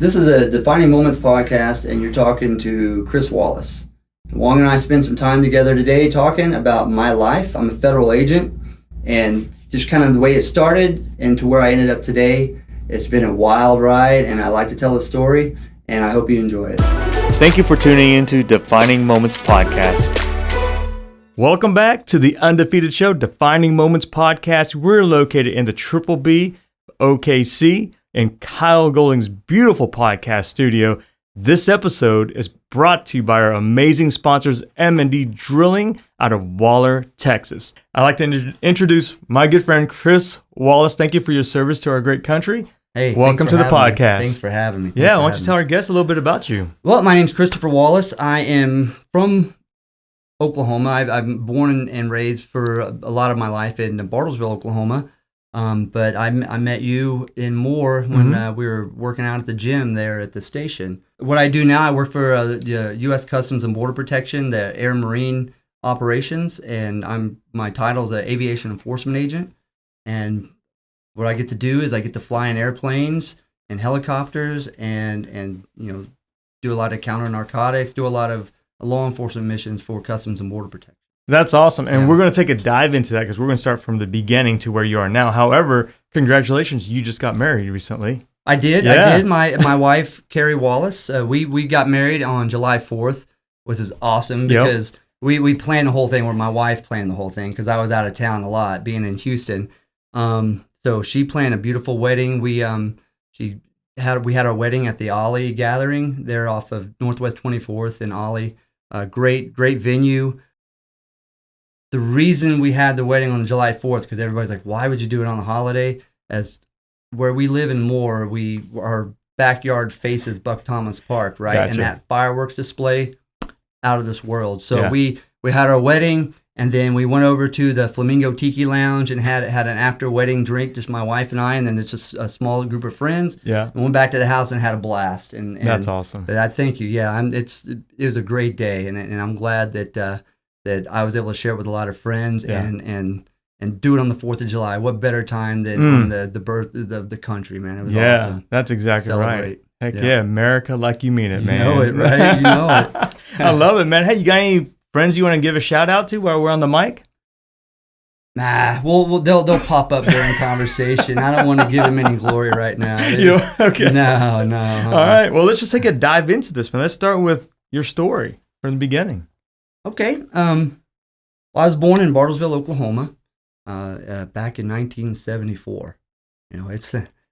This is a Defining Moments podcast, and you're talking to Chris Wallace. Hoang and I spent some time together today talking about my life. I'm a federal agent, and just kind of the way it started and to where I ended up today. It's been a wild ride, and I like to tell the story, and I hope you enjoy it. Thank you for tuning into Defining Moments podcast. Welcome back to the Undefeated Show, Defining Moments podcast. We're located in the Triple B OKC in Kyle Golding's beautiful podcast studio. This episode is brought to you by our amazing sponsors, M&D Drilling out of Waller, Texas. I'd like to introduce my good friend, Chris Wallace. Thank you for your service to our great country. Hey, welcome to the podcast. Thanks for having me. Why don't you tell our guests a little bit about you? Well, my name's Christopher Wallace. I am from Oklahoma. I'm born and raised for a lot of my life in Bartlesville, Oklahoma. But I met you in Moore when we were working out at the gym there at the station. What I do now, I work for the U.S. Customs and Border Protection, the Air Marine Operations, and my title is an Aviation Enforcement Agent. And what I get to do is I get to fly in airplanes and helicopters and do a lot of counter narcotics, do a lot of law enforcement missions for Customs and Border Protection. That's awesome. And we're going to take a dive into that because we're going to start from the beginning to where you are now. However, congratulations, you just got married recently. I did. Yeah. I did. My wife, Carrie Wallace, we got married on July 4th, which is awesome because we planned the whole thing, or my wife planned the whole thing because I was out of town a lot, being in Houston. So she planned a beautiful wedding. We had our wedding at the Ollie Gathering there off of Northwest 24th in Ollie. Great venue. The reason we had the wedding on July 4th, because everybody's like, why would you do it on the holiday? As where we live in Moore, our backyard faces Buck Thomas Park, right? Gotcha. And that fireworks display, out of this world. So we had our wedding, and then we went over to the Flamingo Tiki Lounge and had an after-wedding drink, just my wife and I, and then it's just a small group of friends. Yeah. And went back to the house and had a blast. And that's awesome. But I thank you. Yeah, it was a great day, and I'm glad that I was able to share it with a lot of friends and do it on the 4th of July. What better time than on the birth of the country, man? It was awesome. That's exactly right. Heck yeah, America like you mean it, man. You know it, right? You know it. I love it, man. Hey, you got any friends you want to give a shout out to while we're on the mic? Nah, well, they'll pop up during conversation. I don't want to give them any glory right now. Okay. No. All right. Well, let's just take a dive into this, man. Let's start with your story from the beginning. Okay. Well, I was born in Bartlesville, Oklahoma, back in 1974.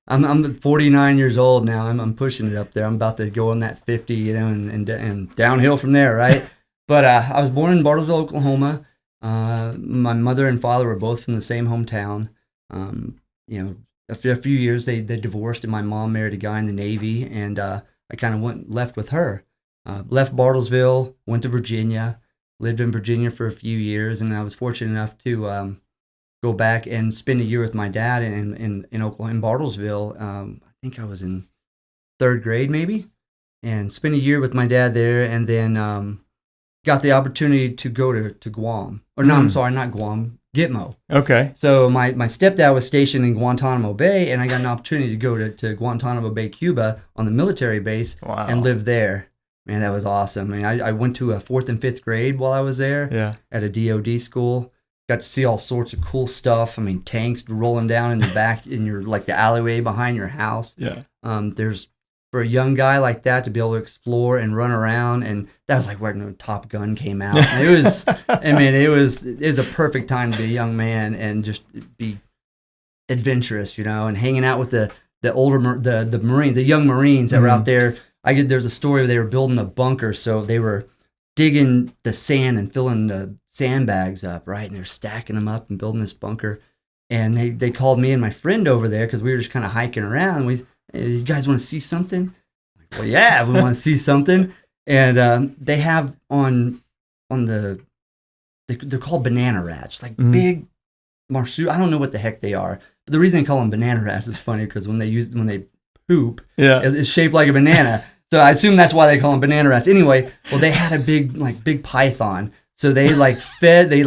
I'm 49 years old now. I'm pushing it up there. I'm about to go on that 50, and downhill from there, right? But I was born in Bartlesville, Oklahoma. My mother and father were both from the same hometown. After a few years, they divorced, and my mom married a guy in the Navy, and I kind of left with her. Left Bartlesville, went to Virginia. Lived in Virginia for a few years, and I was fortunate enough to go back and spend a year with my dad in Oklahoma, in Bartlesville. I think I was in 3rd grade maybe, and spent a year with my dad there, and then got the opportunity to go to Guam. Or no, I'm sorry, not Guam, Gitmo. Okay. So my stepdad was stationed in Guantanamo Bay, and I got an opportunity to go to Guantanamo Bay, Cuba, on the military base and live there. Man, that was awesome. I mean, I went to a 4th and 5th grade while I was there at a DOD school. Got to see all sorts of cool stuff. I mean, tanks rolling down in the back in the alleyway behind your house. Yeah. There's, for a young guy like that to be able to explore and run around, and that was like when Top Gun came out. It was, it was a perfect time to be a young man and just be adventurous, and hanging out with the young Marines that were out there. There's a story where they were building a bunker, so they were digging the sand and filling the sandbags up, right? And they're stacking them up and building this bunker. And they called me and my friend over there because we were just kind of hiking around. Hey, you guys want to see something? Well, yeah, we want to see something. And they have on they're called banana rats, like big marsupial. I don't know what the heck they are, but the reason they call them banana rats is funny because when they poop, it's shaped like a banana. So I assume that's why they call them banana rats. Anyway, well, they had a big python. So they fed the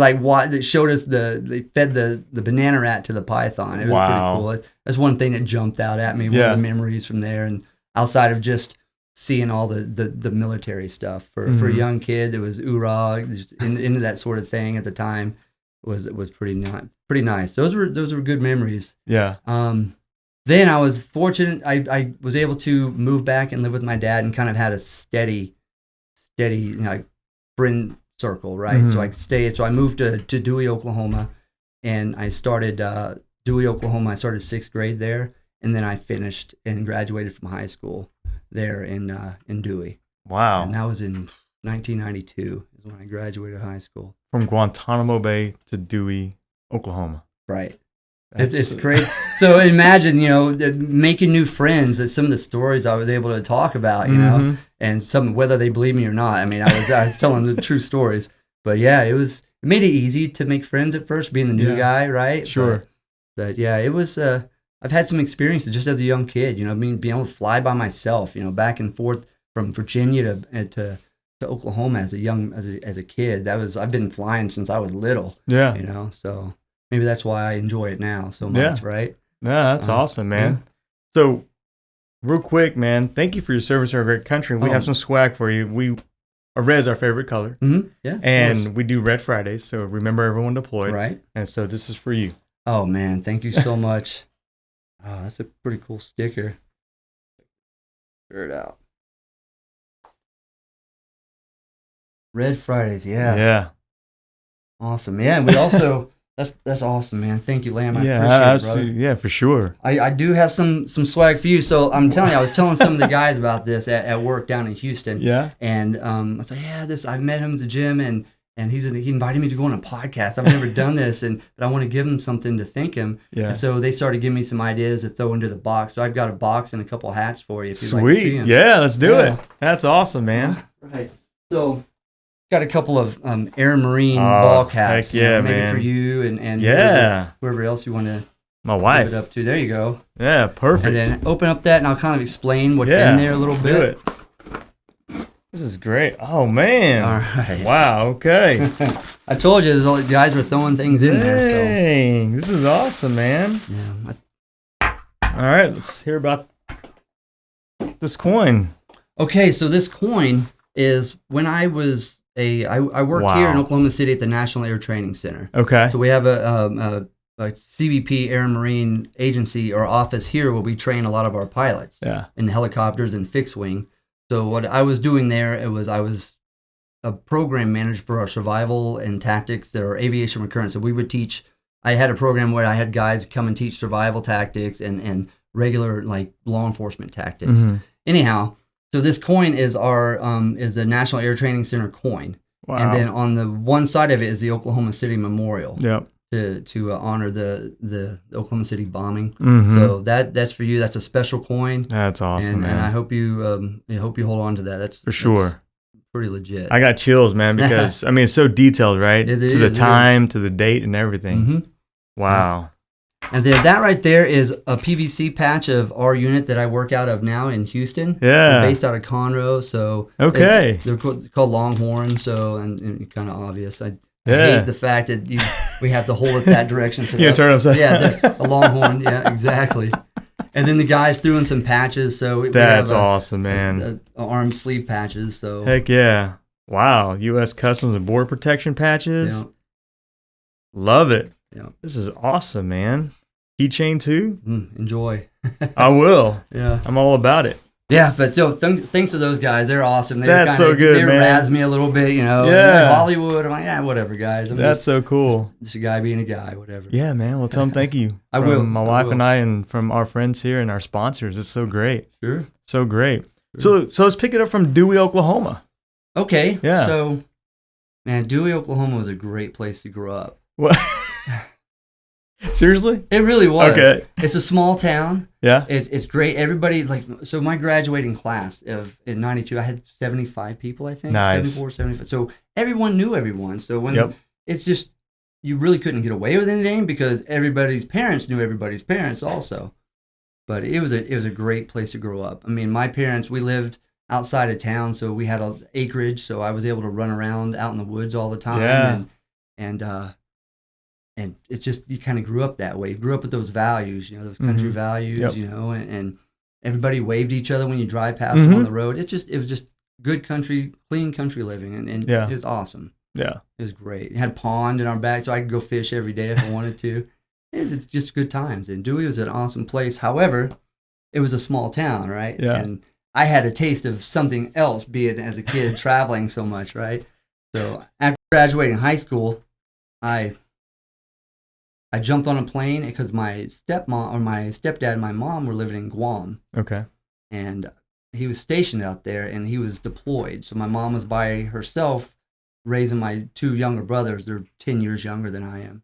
banana rat to the python. It was pretty cool. That's one thing that jumped out at me. One of the memories from there. And outside of just seeing all the military stuff. For a young kid, it was oorah, into that sort of thing at the time was pretty nice. Those were good memories. Yeah. Then I was fortunate. I was able to move back and live with my dad and kind of had a steady friend circle, right? So I could stay. So I moved to Dewey, Oklahoma, and I started Dewey, Oklahoma. I started 6th grade there, and then I finished and graduated from high school there in Dewey. Wow. And that was in 1992 is when I graduated high school. From Guantanamo Bay to Dewey, Oklahoma. Right. It's great. So imagine, making new friends. Some of the stories I was able to talk about, and whether they believe me or not. I mean, I was telling the true stories. But yeah, it made it easy to make friends at first, being the new guy, right? Sure. But yeah, it was. I've had some experiences just as a young kid. Being able to fly by myself, back and forth from Virginia to Oklahoma as a kid. I've been flying since I was little. Yeah. So. Maybe that's why I enjoy it now so much, right? Yeah, that's awesome, man. Yeah. So, real quick, man, thank you for your service to our great country. We have some swag for you. Red is our favorite color. Mm-hmm. Yeah, and we do Red Fridays, so remember everyone deployed. Right. And so this is for you. Oh, man, thank you so much. Oh, that's a pretty cool sticker. Figure it out. Red Fridays, yeah. Yeah. Awesome. Yeah, and we also... That's awesome, man. Thank you, Lamb. I appreciate it, brother. Yeah, for sure. I do have some swag for you. So I'm telling you, I was telling some of the guys about this at work down in Houston. Yeah. And I was like, I met him at the gym, and he invited me to go on a podcast. I've never done this, but I want to give him something to thank him. Yeah. And so they started giving me some ideas to throw into the box. So I've got a box and a couple hats for you if you'd like to see them. Yeah, let's do it. That's awesome, man. Right. So... got a couple of Air Marine ball caps. Yeah, maybe man. for you and whoever else you want to my wife give it up to. There you go. Yeah, perfect. And then open up that, and I'll kind of explain what's in there a little bit. Do it. This is great. Oh, man. All right. Wow, okay. I told you, all the guys were throwing things in there. Dang, this is awesome, man. Yeah. All right, let's hear about this coin. Okay, so this coin is when I was... I work here in Oklahoma City at the National Air Training Center. Okay. So we have a CBP Air Marine agency or office here where we train a lot of our pilots in helicopters and fixed wing. So what I was doing there, I was a program manager for our survival and tactics that are aviation recurrent. So we would teach. I had a program where I had guys come and teach survival tactics and regular law enforcement tactics. Mm-hmm. Anyhow. So this coin is the National Air Training Center coin, and then on the one side of it is the Oklahoma City Memorial. Yep. To honor the Oklahoma City bombing. Mm-hmm. So that's for you. That's a special coin. That's awesome, man. And I hope you hold on to that. That's for sure. That's pretty legit. I got chills, man, because I mean it's so detailed, right? To the time, to the date, and everything. Mm-hmm. Wow. And then that right there is a PVC patch of our unit that I work out of now in Houston. Yeah. We're based out of Conroe, so okay. They're called Longhorn, so and kind of obvious. I hate the fact that we have to hold it that direction. So turn upside. Yeah, a Longhorn. Yeah, exactly. And then the guys threw in some patches, so that's awesome, man. Arm sleeve patches. So heck yeah! Wow, U.S. Customs and Border Protection patches. Yeah. Love it. Yeah. This is awesome, man. Keychain too? Enjoy. I will. Yeah. I'm all about it. Yeah, but so thanks to those guys. They're awesome. That's so good, man. They razz me a little bit, Yeah. Hollywood. I'm like, whatever, guys. That's so cool. Just a guy being a guy, whatever. Yeah, man. Well, tell them thank you. I will. My wife and I, and from our friends here and our sponsors. It's so great. Sure. So great. Sure. So let's pick it up from Dewey, Oklahoma. Okay. Yeah. So, man, Dewey, Oklahoma was a great place to grow up. What? Seriously? It really was. Okay. It's a small town. Yeah. It's great. Everybody, so my graduating class in 92, I had 75 people, I think. Nice. 74, 75. So everyone knew everyone. So when it's just, you really couldn't get away with anything because everybody's parents knew everybody's parents also. But it was a great place to grow up. I mean, my parents, we lived outside of town, so we had an acreage, so I was able to run around out in the woods all the time. Yeah. And it's just, you kind of grew up that way. You grew up with those values, those country values, Yep. and Everybody waved to each other when you drive past them on the road. It was just good country, clean country living, and it was awesome. Yeah, it was great. It had a pond in our back, so I could go fish every day if I wanted to. It's just good times. And Dewey was an awesome place. However, it was a small town, right? Yeah. And I had a taste of something else, be it as a kid traveling so much, right? So after graduating high school, I jumped on a plane because my stepdad and my mom were living in Guam. Okay. And he was stationed out there, and he was deployed. So my mom was by herself raising my 2 younger brothers. They're 10 years younger than I am.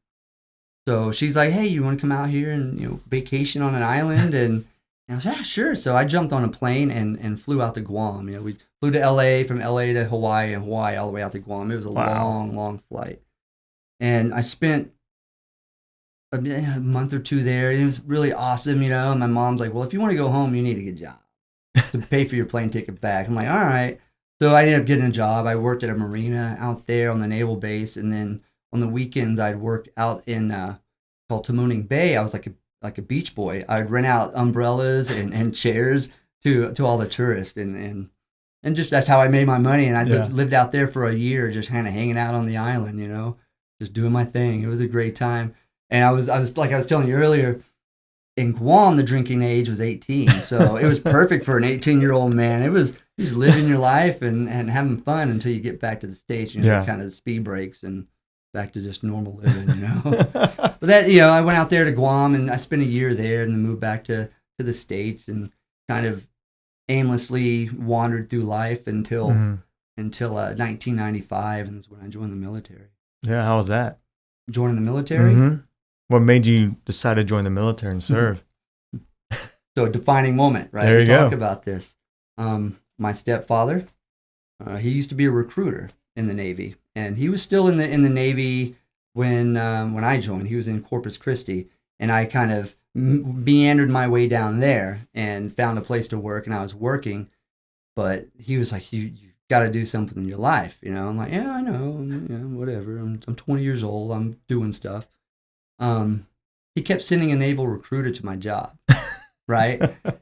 So she's like, hey, you want to come out here and vacation on an island? And I was like, yeah, sure. So I jumped on a plane and flew out to Guam. We flew to LA, from LA to Hawaii, and Hawaii all the way out to Guam. It was a long, long flight. And I spent a month or 2 there. It was really awesome, And my mom's like, well, if you want to go home, you need to get a job to pay for your plane ticket back. I'm like, all right. So I ended up getting a job. I worked at a marina out there on the naval base, and then on the weekends I'd work out in called Tamuning Bay. I was like a beach boy. I'd rent out umbrellas and chairs to all the tourists, and just that's how I made my money. And I lived out there for a year, just kind of hanging out on the island, just doing my thing. It was a great time. And I was like I was telling you earlier, in Guam the drinking age was 18, so it was perfect for an 18-year-old man. It was just living your life and having fun until you get back to the States. Kind of speed breaks and back to just normal living. But that I went out there to Guam, and I spent a year there, and then moved back to the States, and kind of aimlessly wandered through life until 1995, and that's when I joined the military. Yeah, how was that? Joining the military? Mm-hmm. What made you decide to join the military and serve? So a defining moment, right? There you go. Talk about this. My stepfather, he used to be a recruiter in the Navy, and he was still in the Navy when I joined. He was in Corpus Christi, and I kind of meandered my way down there and found a place to work, and I was working. But he was like, "You got to do something in your life," I'm like, "Yeah, I know, whatever. I'm 20 years old. I'm doing stuff." He kept sending a naval recruiter to my job, right?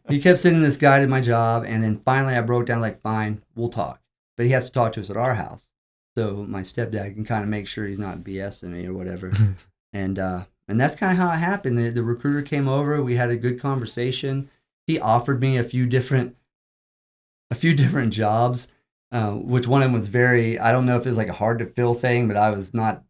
He kept sending this guy to my job, and then finally I broke down, like, fine, we'll talk. But he has to talk to us at our house, so my stepdad can kind of make sure he's not BSing me or whatever. And that's kind of how it happened. The recruiter came over. We had a good conversation. He offered me a few different jobs, which one of them was I don't know if it was like a hard to fill thing, but I was not.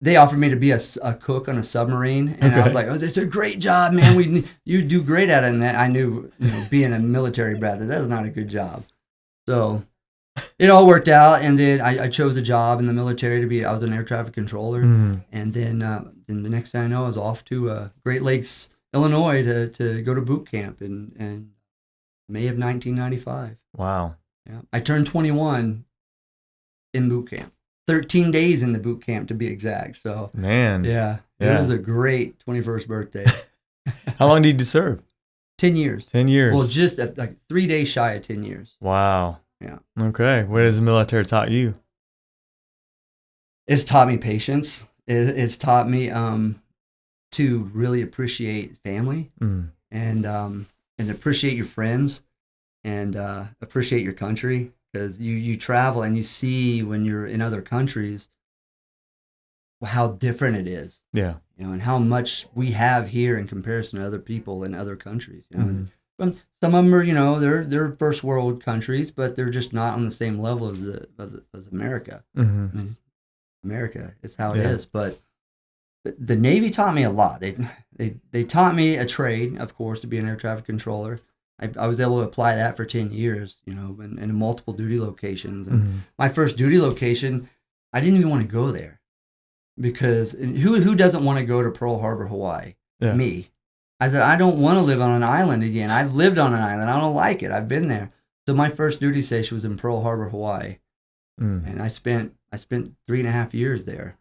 They offered me to be a cook on a submarine, and I was like, "Oh, it's a great job, man. You do great at it." And I knew, being a military brat, that was not a good job. So it all worked out, and then I chose a job in the military I was an air traffic controller, and then the next thing I know, I was off to Great Lakes, Illinois, to go to boot camp in May of 1995. Wow. Yeah, I turned 21 in boot camp. 13 days in the boot camp, to be exact. So, man, it was a great 21st birthday. How long did you serve? 10 years. 10 years. Well, just like 3 days shy of 10 years. Wow. Yeah. Okay. What has the military taught you? It's taught me patience. It's taught me to really appreciate family and appreciate your friends and appreciate your country. Because you travel and you see when you're in other countries how different it is. Yeah. And how much we have here in comparison to other people in other countries. Some of them are, they're first world countries, but they're just not on the same level as America. I mean, America is how it is. But the Navy taught me a lot. They taught me a trade, of course, to be an air traffic controller. I was able to apply that for 10 years, in multiple duty locations. And my first duty location, I didn't even want to go there because who doesn't want to go to Pearl Harbor, Hawaii? Yeah. Me. I said, I don't want to live on an island again. I've lived on an island. I don't like it. I've been there. So my first duty station was in Pearl Harbor, Hawaii. And I spent 3.5 years there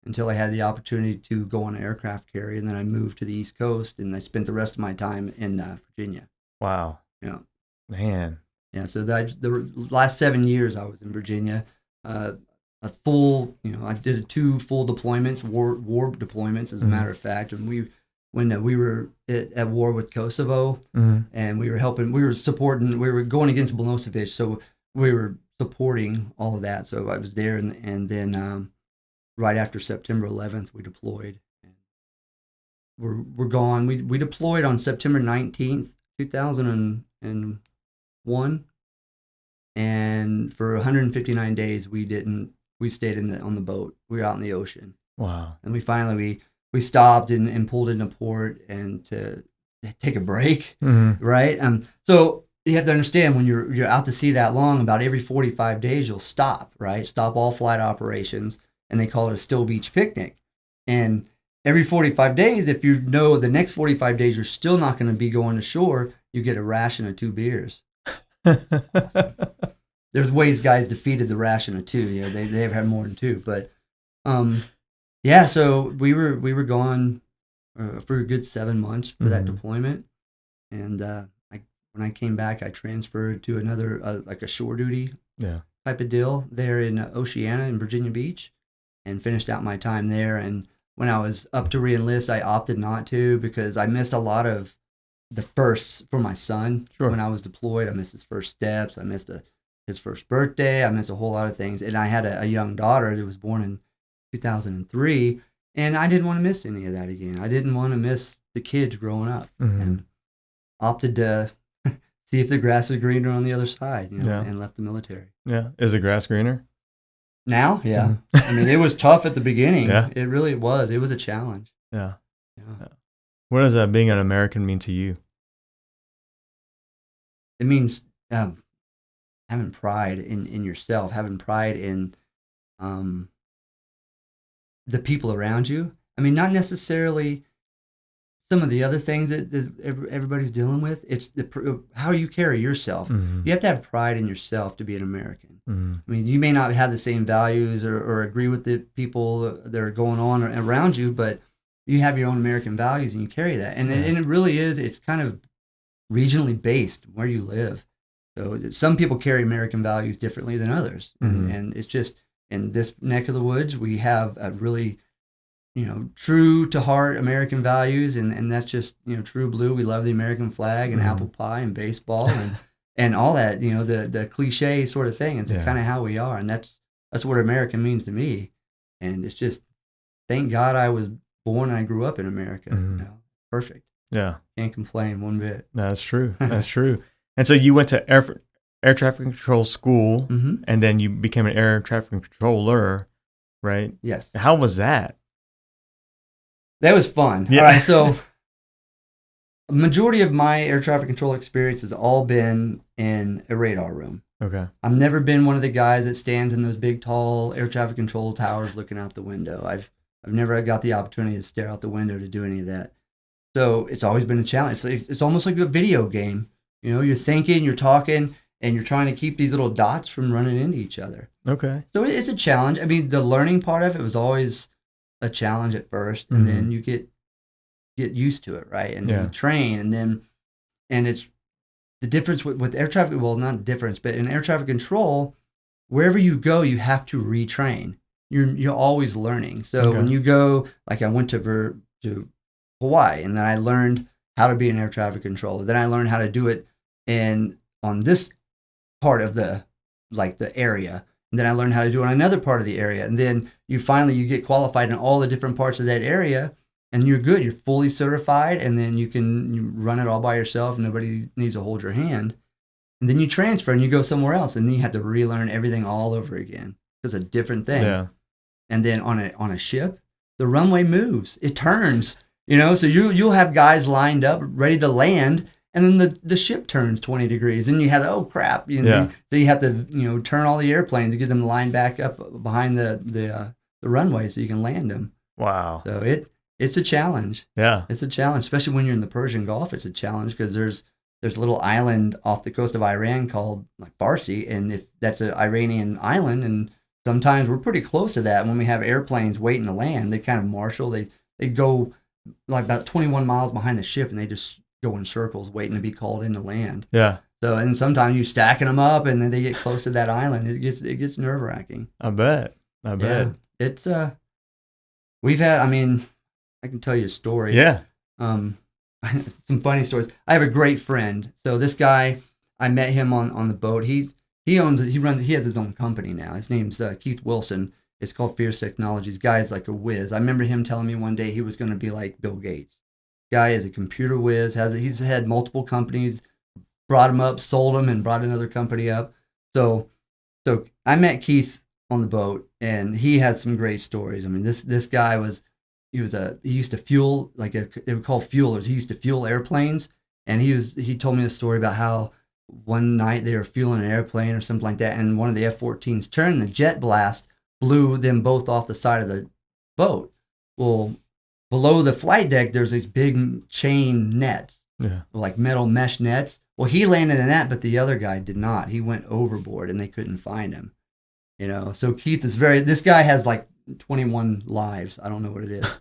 until I had the opportunity to go on an aircraft carrier. And then I moved to the East Coast, and I spent the rest of my time in Virginia. Wow. Yeah. Man. Yeah. So the last 7 years I was in Virginia. A full, I did 2 full deployments, war deployments, as a matter of fact. And when we were at war with Kosovo, and we were going against Milosevic, so we were supporting all of that. So I was there, and then right after September 11th, we deployed. We're gone. We deployed on September 19th, 2001, and for 159 days we stayed on the boat. We were out in the ocean. Wow. And we finally stopped and pulled into port and to take a break, right? So you have to understand, when you're out to sea that long, about every 45 days you'll stop, right? Stop all flight operations, and they call it a still beach picnic. And every 45 days, if you know the next 45 days you're still not going to be going ashore, you get a ration of 2 beers. Awesome. There's ways guys defeated the ration of 2. You know, they've had more than 2, but yeah. So we were gone for a good 7 months for that deployment, and when I came back, I transferred to another like a shore duty type of deal there in Oceana in Virginia Beach, and finished out my time there. And when I was up to re-enlist, I opted not to because I missed a lot of the firsts for my son. Sure. When I was deployed, I missed his first steps. I missed his first birthday. I missed a whole lot of things. And I had a young daughter that was born in 2003, and I didn't want to miss any of that again. I didn't want to miss the kids growing up, and opted to see if the grass is greener on the other side, and left the military. Yeah. Is the grass greener? Now, yeah. I mean, it was tough at the beginning. Yeah. It really was. It was a challenge. Yeah. What does being an American mean to you? It means having pride in yourself, having pride in the people around you. I mean, not necessarily some of the other things that everybody's dealing with. It's how you carry yourself. You have to have pride in yourself to be an American. I mean, you may not have the same values or agree with the people that are going on around you, but you have your own American values and you carry that. And it really is, it's kind of regionally based where you live. So some people carry American values differently than others. And it's just, in this neck of the woods, we have a really, true to heart American values, and that's just, true blue. We love the American flag and apple pie and baseball and all that, the cliche sort of thing. It's kind of how we are, and that's what American means to me. And it's just, thank God I was born and I grew up in America. Perfect. Yeah. Can't complain one bit. That's true. That's true. And so you went to air traffic control school, and then you became an air traffic controller, right? Yes. How was that? That was fun. Yeah. All right, so a majority of my air traffic control experience has all been in a radar room. Okay. I've never been one of the guys that stands in those big, tall air traffic control towers looking out the window. I've never got the opportunity to stare out the window to do any of that. So it's always been a challenge. It's almost like a video game. You're thinking, you're talking, and you're trying to keep these little dots from running into each other. Okay. So it's a challenge. I mean, the learning part of it was always a challenge at first, and then you get used to it, right? And then you train, and it's the difference with air traffic. Well, not the difference, but in air traffic control, wherever you go, you have to retrain. You're always learning. So when you go, like I went to Hawaii, and then I learned how to be an air traffic controller. Then I learned how to do it on this part of the area. And then I learned how to do it on another part of the area. And then you get qualified in all the different parts of that area, and you're good. You're fully certified, and then you run it all by yourself. Nobody needs to hold your hand. And then you transfer and you go somewhere else, and then you have to relearn everything all over again. It's a different thing. Yeah. And then on a ship, the runway moves. It turns. So you'll have guys lined up ready to land, and then the ship turns 20 degrees, and you have oh crap, so you have to turn all the airplanes to get them lined back up behind the runway so you can land them. Wow. So it's a challenge. Yeah, it's a challenge, especially when you're in the Persian Gulf. It's a challenge because there's a little island off the coast of Iran called Farsi, and if that's an Iranian island, and sometimes we're pretty close to that. When we have airplanes waiting to land, they kind of marshal. They go like about 21 miles behind the ship, and they just go in circles waiting to be called in to land. Yeah. So, and sometimes you stacking them up, and then they get close to that island. It gets nerve wracking. I bet. It's we've had. I mean, I can tell you a story. Yeah. Some funny stories. I have a great friend. So this guy, I met him on the boat. He has his own company now. His name's Keith Wilson. It's called Fierce Technologies. Guy's like a whiz. I remember him telling me one day he was going to be like Bill Gates. Guy is a computer whiz. He's had multiple companies, brought him up, sold them, and brought another company up. So I met Keith on the boat, and he has some great stories. I mean, this guy he used to fuel, they were called fuelers. He used to fuel airplanes, and he told me a story about how one night they were fueling an airplane or something like that, and one of the F-14s turned, and the jet blast blew them both off the side of the boat. Well, below the flight deck, there's these big chain nets, like metal mesh nets. Well, he landed in that, but the other guy did not. He went overboard, and they couldn't find him. So Keith is this guy has like 21 lives. I don't know what it is.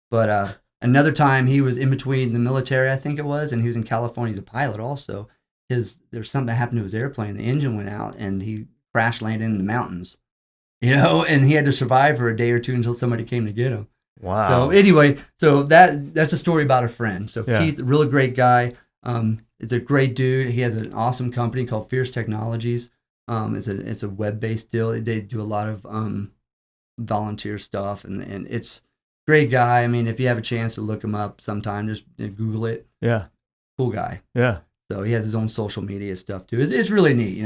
But another time he was in between the military, I think it was, and he was in California. He's a pilot also. There's something that happened to his airplane. The engine went out, and he crash landed in the mountains. And he had to survive for a day or two until somebody came to get him. Wow. So anyway, that's a story about a friend. So Keith, a really great guy. Is a great dude. He has an awesome company called Fierce Technologies. It's a web-based deal. They do a lot of volunteer stuff, and it's a great guy. I mean, if you have a chance to look him up sometime, just Google it. Yeah. Cool guy. Yeah. So he has his own social media stuff too. It's really neat,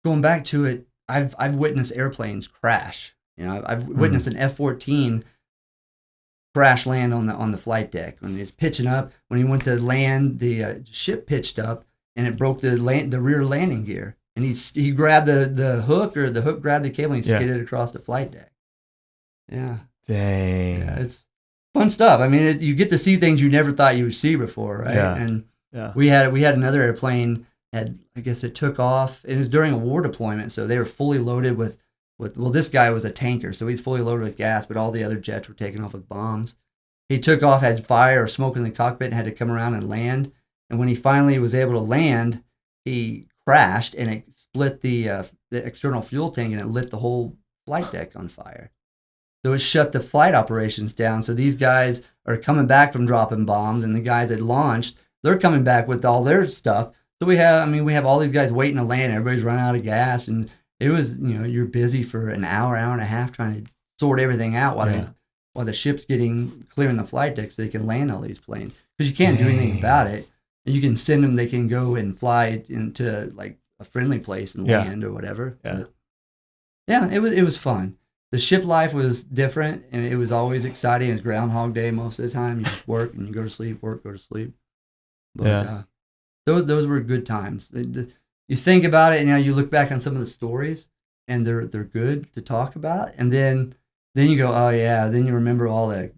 Going back to it, I've witnessed airplanes crash. I've witnessed an F-14 crash land on the flight deck when it's pitching up. When he went to land, the ship pitched up and it broke the rear landing gear. And he grabbed the hook, or the hook grabbed the cable, and he skidded across the flight deck. Yeah. Dang. Yeah, it's fun stuff. I mean, you get to see things you never thought you would see before, right? Yeah. And we had another airplane. I guess it took off. It was during a war deployment, so they were fully loaded with. Well, this guy was a tanker, so he's fully loaded with gas, but all the other jets were taken off with bombs. He took off, had fire or smoke in the cockpit, and had to come around and land. And when he finally was able to land, he crashed, and it split the external fuel tank, and it lit the whole flight deck on fire. So it shut the flight operations down. So these guys are coming back from dropping bombs, and the guys that launched, they're coming back with all their stuff. So we have all these guys waiting to land. Everybody's running out of gas, and it was, you're busy for an hour and a half trying to sort everything out while the ship's clearing the flight deck so they can land all these planes, because you can't do anything about it. You can send them; they can go and fly into like a friendly place and land or whatever. Yeah. But, it was fun. The ship life was different, and it was always exciting. It was Groundhog Day most of the time. You just work and you go to sleep, work, go to sleep. But those were good times. You think about it, and you look back on some of the stories, and they're good to talk about, and then you go, oh yeah, then you remember all the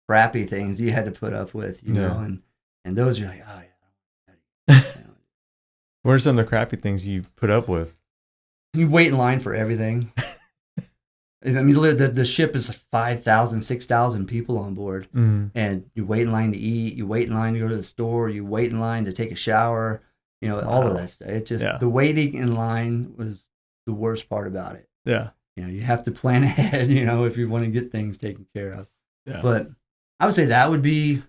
crappy things you had to put up with, know, and those are like, oh yeah. What are some of the crappy things you put up with? You wait in line for everything. I mean, the ship is 5,000, 6,000 people on board, and you wait in line to eat, you wait in line to go to the store, you wait in line to take a shower, all of that stuff. It's just the waiting in line was the worst part about it. Yeah. You have to plan ahead, if you want to get things taken care of. Yeah. But I would say that would be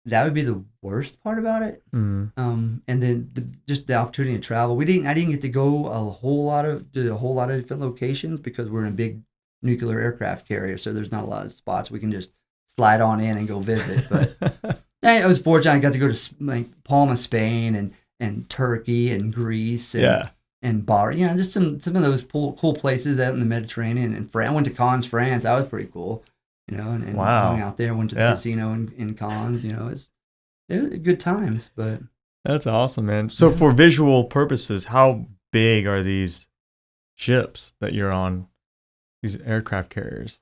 the worst part about it. And then just the opportunity to travel. I didn't get to go to a whole lot of different locations because we're in a big nuclear aircraft carrier, so there's not a lot of spots we can just slide on in and go visit. But I was fortunate. I got to go to like Palma, Spain, and Turkey and Greece and Bar. Just some of those cool places out in the Mediterranean. And I went to Cannes, France. That was pretty cool. And wow. Hung out there, went to the casino in Cannes. It was good times. But that's awesome, man. So for visual purposes, how big are these ships that you're on? These aircraft carriers.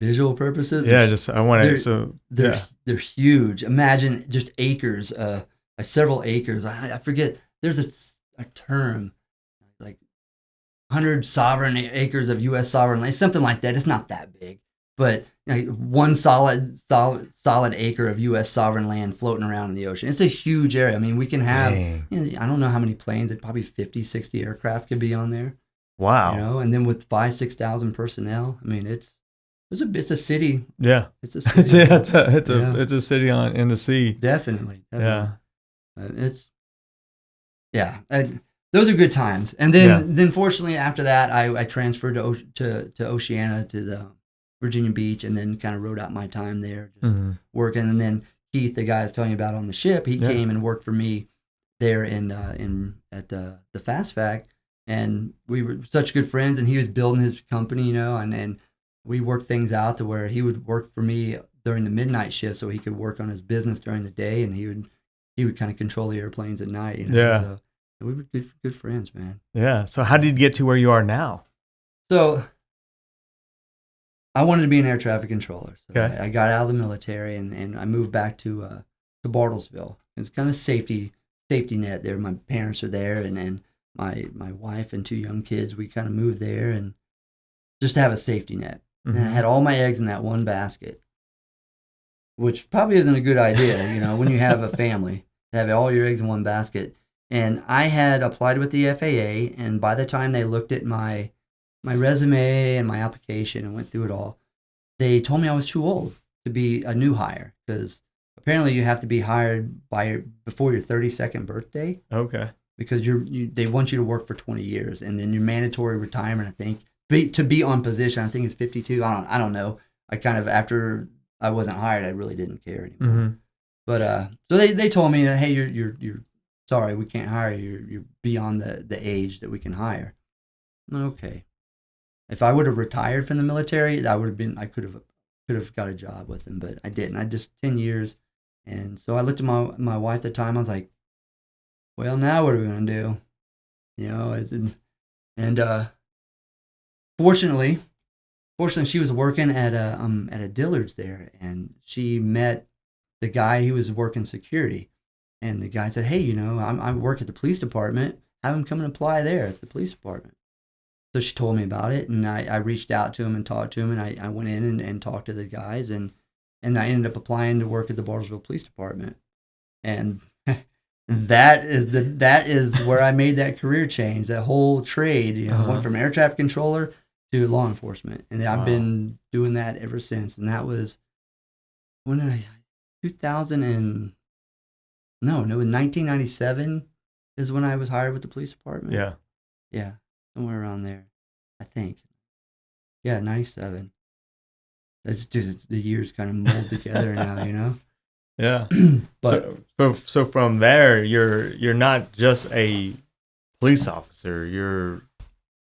Visual purposes? Yeah, I want to. They're huge. Imagine just acres, several acres. I forget. There's a term like 100 sovereign acres of U.S. sovereign land, something like that. It's not that big. But one solid acre of U.S. sovereign land floating around in the ocean. It's a huge area. I mean, we can have, I don't know how many planes, probably 50, 60 aircraft could be on there. Wow. And then with 5,000, 6,000 personnel, I mean, it's It's a city. Yeah. It's a city. It's a city in the sea. Definitely. Yeah. Those are good times. And then fortunately after that, I transferred to Oceana, to the Virginia Beach, and then kind of rode out my time there, just working. And then Keith, the guy I was telling you about on the ship, he came and worked for me there at the Fast Fact, and we were such good friends. And he was building his company, and we worked things out to where he would work for me during the midnight shift, so he could work on his business during the day, and he would kind of control the airplanes at night. So we were good friends, man. Yeah. So how did you get to where you are now? So I wanted to be an air traffic controller. So okay. I got out of the military and I moved back to Bartlesville. It's kind of safety net there. My parents are there, and my wife and 2 young kids. We kind of moved there, and just to have a safety net. And I had all my eggs in that one basket, which probably isn't a good idea, when you have a family, to have all your eggs in one basket. And I had applied with the FAA, and by the time they looked at my resume and my application and went through it all, they told me I was too old to be a new hire, because apparently you have to be hired before your 32nd birthday. Okay. Because they want you to work for 20 years, and then your mandatory retirement, I think, to be on position, I think it's 52. I don't know. I kind of, after I wasn't hired, I really didn't care anymore. But so they told me, hey, you're sorry, we can't hire you. You're beyond the age that we can hire. I'm like, okay. If I would have retired from the military, I could have got a job with them, but I didn't. I just 10 years. And so I looked at my wife at the time. I was like, well, now what are we going to do? Fortunately, she was working at a Dillard's there, and she met the guy who was working security. And the guy said, hey, I work at the police department. Have him come and apply there at the police department. So she told me about it, and I reached out to him and talked to him, and I went in and talked to the guys, and I ended up applying to work at the Bartlesville Police Department. And that is where I made that career change, that whole trade. Went from air traffic controller to law enforcement, and I've been doing that ever since. And that was when 1997 is when I was hired with the police department. Yeah, somewhere around there, I think. Yeah, 97. That's just the years kind of mold together now, Yeah. But so from there, you're not just a police officer. You're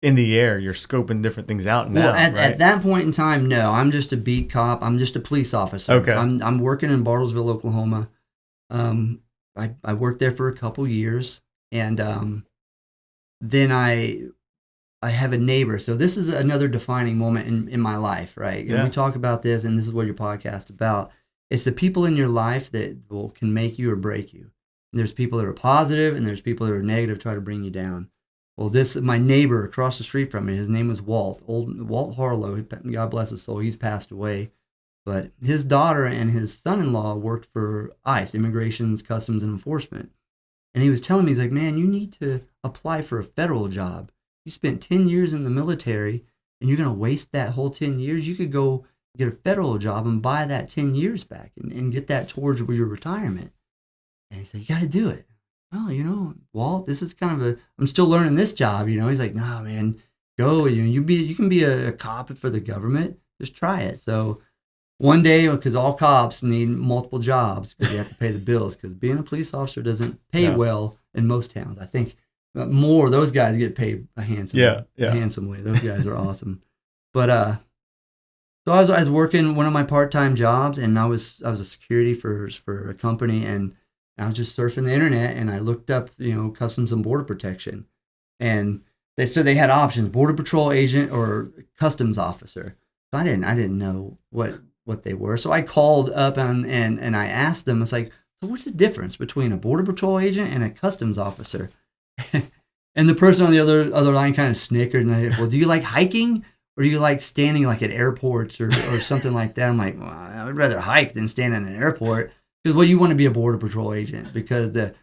in the air. You're scoping different things out now. Well, at that point in time, no. I'm just a beat cop. I'm just a police officer. Okay. I'm working in Bartlesville, Oklahoma. I worked there for a couple years, and then I have a neighbor. So this is another defining moment in my life, right? And we talk about this, and this is what your podcast is about. It's the people in your life that can make you or break you. And there's people that are positive, and there's people that are negative, try to bring you down. Well, my neighbor across the street from me, his name was Walt Harlow. God bless his soul. He's passed away. But his daughter and his son-in-law worked for ICE, Immigrations, Customs, and Enforcement. And he was telling me, he's like, man, you need to apply for a federal job. You spent 10 years in the military, and you're going to waste that whole 10 years? You could go get a federal job and buy that 10 years back and get that towards your retirement. And he said, you got to do it. Well, Walt, this is kind of I'm still learning this job, He's like, nah, man, go. You can be a cop for the government. Just try it. So one day, because all cops need multiple jobs because they have to pay the bills, because being a police officer doesn't pay well in most towns. I think more those guys get paid handsomely. Those guys are awesome. But so I was working one of my part-time jobs, and I was a security for a company, and I was just surfing the internet, and I looked up Customs and Border Protection, and they said they had options: Border Patrol agent or Customs officer. So I didn't know what they were. So I called up and I asked them. It's like, so what's the difference between a Border Patrol agent and a Customs officer? And the person on the other line kind of snickered, and I said, well, do you like hiking, or do you like standing like at airports or something like that? I'm like, well, I would rather hike than stand in an airport. Because, you want to be a Border Patrol agent, because the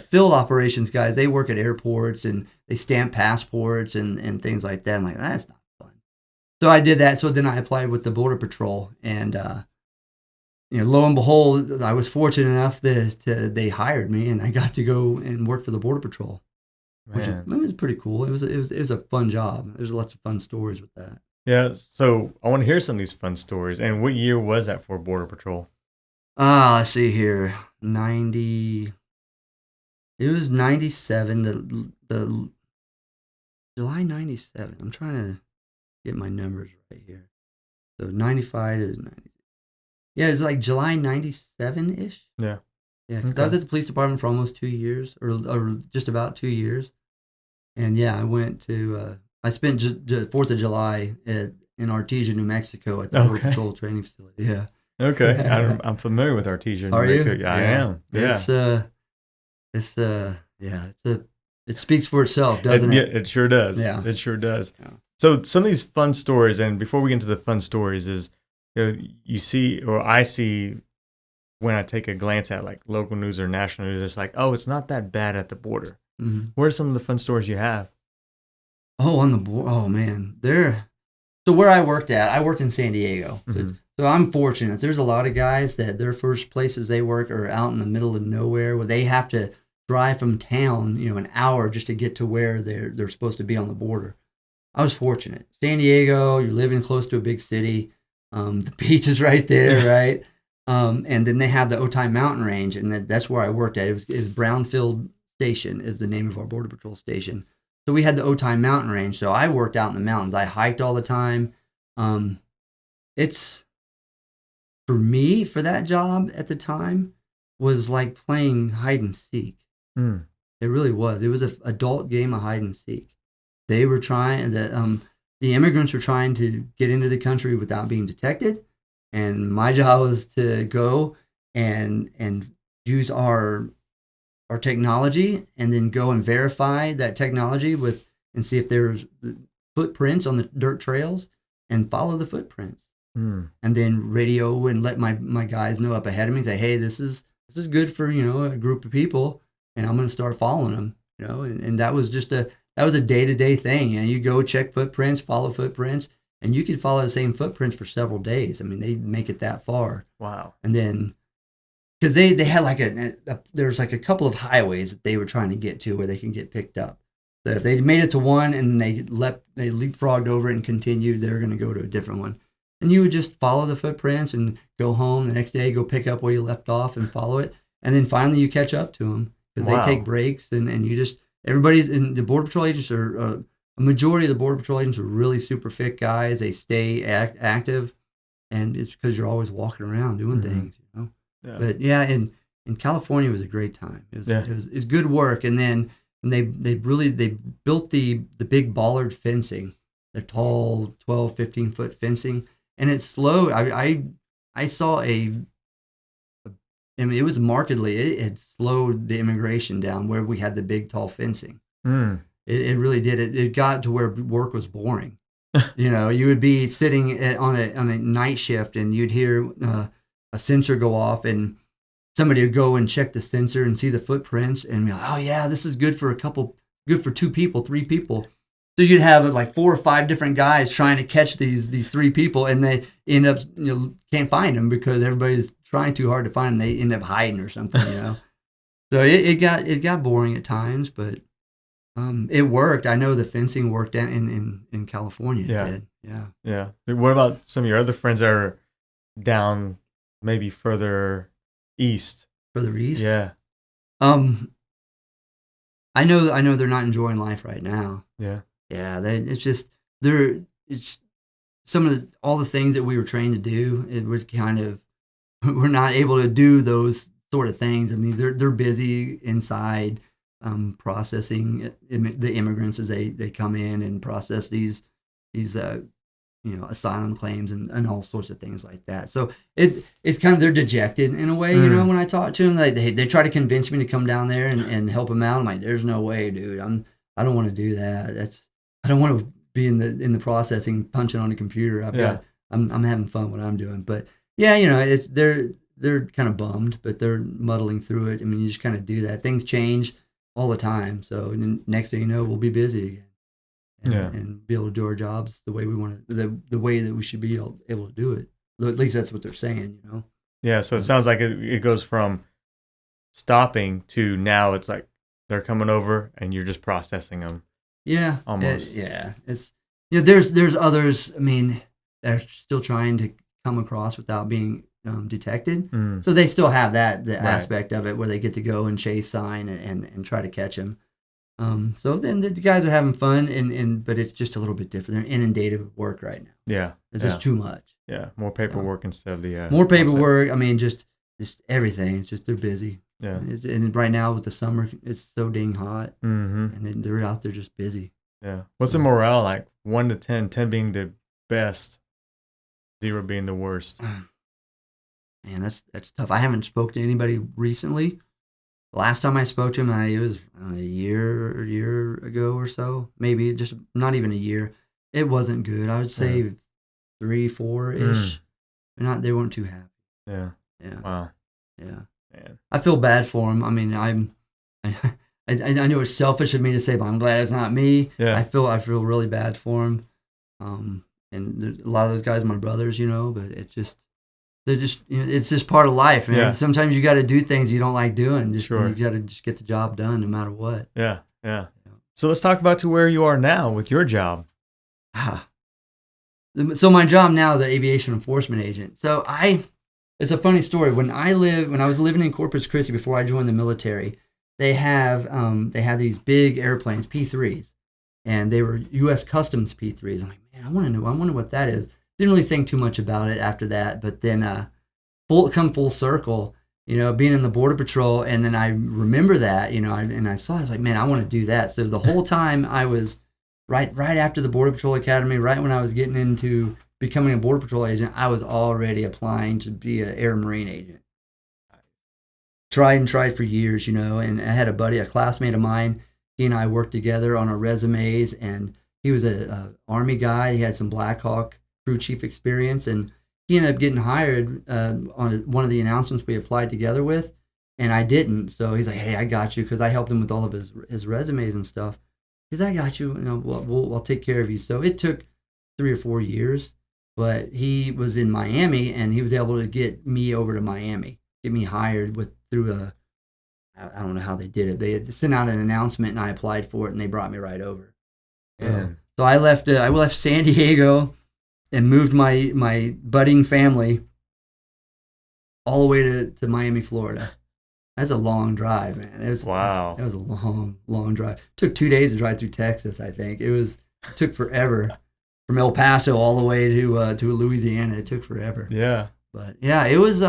field operations guys, they work at airports and they stamp passports and things like that. I'm like, that's not fun. So I did that. So then I applied with the Border Patrol, and lo and behold, I was fortunate enough that they hired me, and I got to go and work for the Border Patrol, which was pretty cool. It was a fun job. There's lots of fun stories with that. Yeah. So I want to hear some of these fun stories. And what year was that for Border Patrol? Let's see here. It was 97. The July 97. I'm trying to get my numbers right here. So 95 to 90. Yeah, it's like July 97-ish. Yeah. Yeah, because I was at the police department for almost 2 years, or just about 2 years. And yeah, I went to, I spent 4th of July in Artesia, New Mexico at the Border Patrol training facility. Yeah. Okay. I'm familiar with Artesia, New Mexico. Yeah, I am. Yeah. It speaks for itself, doesn't it? Yeah, it sure does. Yeah. It sure does. Yeah. So some of these fun stories, and before we get into the fun stories, is you see, or I see, when I take a glance at like local news or national news, it's like, oh, it's not that bad at the border. Mm-hmm. What are some of the fun stories you have? Oh, on the border. Oh man, so where I worked in San Diego. Mm-hmm. So I'm fortunate. There's a lot of guys that their first places they work are out in the middle of nowhere, where they have to drive from town, an hour just to get to where they're supposed to be on the border. I was fortunate. San Diego, you're living close to a big city. The beach is right there, right? And then they have the Otay Mountain Range, and that's where I worked at. It was Brownfield Station is the name of our Border Patrol station. So we had the Otay Mountain Range. So I worked out in the mountains. I hiked all the time. It's, for me, for that job at the time, was like playing hide and seek. Mm. It really was. It was an adult game of hide and seek. They were trying, the immigrants were trying to get into the country without being detected. And my job was to go and use our technology, and then go and verify that technology and see if there's footprints on the dirt trails, and follow the footprints. And then radio and let my guys know up ahead of me and say, hey, this is good for a group of people, and I'm going to start following them. And that was just a day-to-day thing. You go check footprints, follow footprints, and you could follow the same footprints for several days. I mean, they make it that far. Wow. And then, because they had like there's like a couple of highways that they were trying to get to where they can get picked up. So if they made it to one and they leapfrogged over it and continued, they're going to go to a different one. And you would just follow the footprints and go home the next day, go pick up where you left off and follow it. And then finally you catch up to them, because they take breaks, and you just, everybody's in the Border Patrol agents are, a majority of the Border Patrol agents are really super fit guys. They stay active, and it's because you're always walking around doing things, Yeah. But yeah, in California it was a great time. It was good work. And then they built the big bollard fencing, the tall 12, 15 foot fencing, and it slowed. I saw it was markedly, it had slowed the immigration down where we had the big tall fencing. It really did. It got to where work was boring. You would be sitting on a night shift, and you'd hear a sensor go off, and somebody would go and check the sensor and see the footprints, and be like, oh yeah, this is good for 2 people, 3 people. So you'd have like 4 or 5 different guys trying to catch these 3 people, and they end up can't find them because everybody's trying too hard to find them. They end up hiding or something, So it got boring at times, but it worked. I know the fencing worked in California. Yeah. It did. Yeah. What about some of your other friends that are down maybe further east? Further east? Yeah. I know they're not enjoying life right now. Yeah. Yeah, it's some of all the things that we were trained to do, it would kind of, we're not able to do those sort of things. I mean, they're busy inside processing the immigrants as they come in and process these asylum claims and all sorts of things like that. So it's kind of, they're dejected in a way, when I talk to them. Like they try to convince me to come down there and help them out. I'm like, there's no way, dude. I don't want to do that. I don't want to be in the processing, punching on a computer. I'm having fun what I'm doing. But yeah, they're kind of bummed, but they're muddling through it. I mean, you just kind of do that. Things change all the time. So next thing you know, we'll be busy again. and be able to do our jobs the way we want to, the way that we should be able to do it. At least that's what they're saying, you know? Yeah, so it sounds like it goes from stopping to now it's like they're coming over and you're just processing them. Yeah. Almost. It's, there's others, I mean, they're still trying to come across without being detected. So they still have the aspect of it where they get to go and chase sign and try to catch them. So then the guys are having fun, but it's just a little bit different. They're inundated with work right now. Yeah. It's just too much. Yeah, more paperwork instead of the... more paperwork. I mean, just everything. It's just they're busy. Yeah. And right now with the summer, it's so dang hot. Mm-hmm. And they're out there just busy. Yeah. What's the morale like? 1 to 10, 10 being the best, 0 being the worst. Man, that's tough. I haven't spoken to anybody recently. The last time I spoke to him, it was a year ago or so. Maybe just not even a year. It wasn't good. I would say 3, 4-ish. They weren't too happy. Yeah. Wow. Yeah. Man. I feel bad for him. I mean, I know it's selfish of me to say, but I'm glad it's not me. Yeah. I feel really bad for him. And a lot of those guys are my brothers, but they're just it's just part of life, man. Yeah. Sometimes you got to do things you don't like doing. Sure. You got to just get the job done no matter what. Yeah. So let's talk about to where you are now with your job. So my job now is an aviation enforcement agent. So it's a funny story. When I was living in Corpus Christi before I joined the military, they have these big airplanes, P3s, and they were U.S. Customs P3s. I'm like, man, I wonder what that is. Didn't really think too much about it after that, but then full circle, being in the Border Patrol, and then I remember that, and I saw it, I was like, man, I want to do that. So the whole time I was right after the Border Patrol Academy, right when I was getting into becoming a Border Patrol agent, I was already applying to be an Air Marine agent. Tried for years, and I had a classmate of mine. He and I worked together on our resumes, and he was a Army guy. He had some Black Hawk crew chief experience, and he ended up getting hired on one of the announcements we applied together with, and I didn't. So he's like, hey, I got you, because I helped him with all of his resumes and stuff. He's like, I got you. I'll take care of you. So it took 3 or 4 years, but he was in Miami, and he was able to get me over to Miami, get me hired through I don't know how they did it. They had sent out an announcement, and I applied for it, and they brought me right over. So I left San Diego and moved my budding family all the way to Miami, Florida. That's a long drive, man. Wow. That was a long drive. It took 2 days to drive through Texas, I think. It took forever. From El Paso all the way to Louisiana. It took forever. Yeah. But yeah, it was